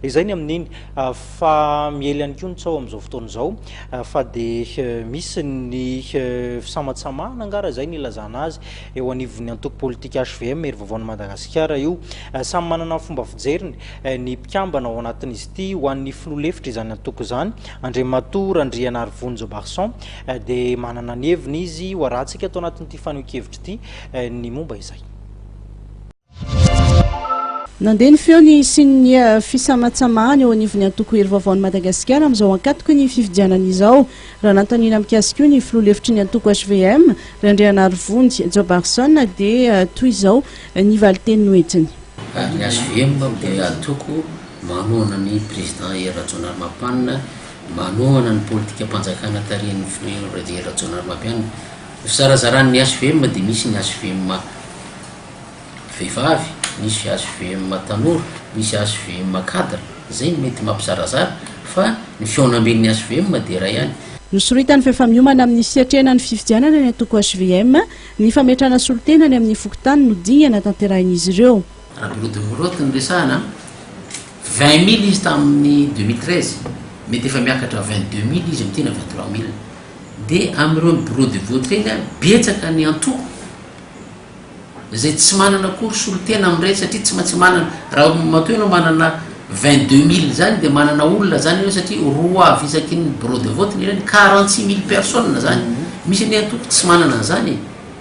izay ny amin'iny fa miely ihany koa ny tsao amin'izao fotoana izao fa dia misy ny fisamatsamana angara zay ny ilazana azy eo anivon'ny antoko politika HVM ery vaovaon'i Madagasikara io samy manana ny fomba fijeriny ny mpikambana ao anatin'izy ity ho an'ny filoha-lefitra izany antoko izany Andriamatoa Randrianarivony Jobarson dia manana ny heviny izy ho arahantsika atao anatin'ity fanehoan-kevitra ity ny momba izay. Nandeha ny feony sy ny fisamatsamana eo anivon'ny antoko ery vaovaon'i Madagasikara amin'izao ankatoko ny fifidianana izao raha nantaniana mikasika io ny filoha-lefitry ny antoko HVM Randrianarivony Jobarson dia toy izao ny valiteny noentiny. Ny HVM dia antoko manohana ny président Rajaonarimampianina, manohana ny politika mpanjakana tarihan'ny filoha Rajaonarimampianina. Fisarazaran'ny HVM dia misy ny HVM vehivavy, misy HVM tanora, misy HVM cadre, zay mety mampizarazara fa ny fiaonamben'ny HVM dia ray ihany. Nosoritan'ny fifamiomana amin'ny siatrenan'ny fifidianana ny antoko HVM ny fametrana solotenany amin'ny fokotany no dingana tanterahin'izy ireo. Raha bureau de vote ny resahana 20 000 izy tamin'ny 2013 mety efa miakatra 22 000 izy mitena 23 000 dia amin'ireo bureau de vote reny betsaka ny antoko zay tsy manana akory solotena amin'ireny satria tsy maintsy manana raha matoa ianao manana 22 000 zany dia manana olona zany io satria roa avy isaky ny bureau de vote nireny 46 000 personnes zany misy ny antoko tsy manana an'izany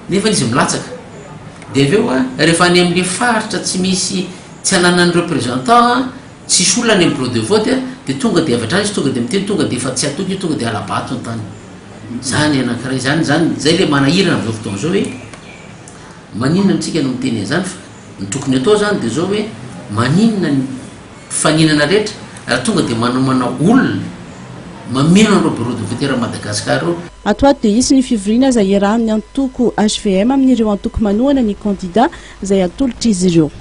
nefa izy milatsaka dia aveo rehefa any amin'ny faritra tsy misy tsy ananany représentant tsisy olona any amin'ny bureau de vote dia tonga dia avatra izy tonga dia miteny tonga dia efa tsy atoky io tonga dia alabato ny tany zany anankiray zany zay le manahirana amin'izao fotoana izao hoe maninona antsika no miteny zany fa ny tokony atao zany dia zao hoe maninona ny faninana rehetra raha tonga dia manomana olona mameno an'ireo bureau de vote ra Madagasikara reo. Atoato dia isy ny fivoriana izay iarahan'ny antoko HVM amin'ireo antoko manohana ny candidat izay atolotra izy ireo.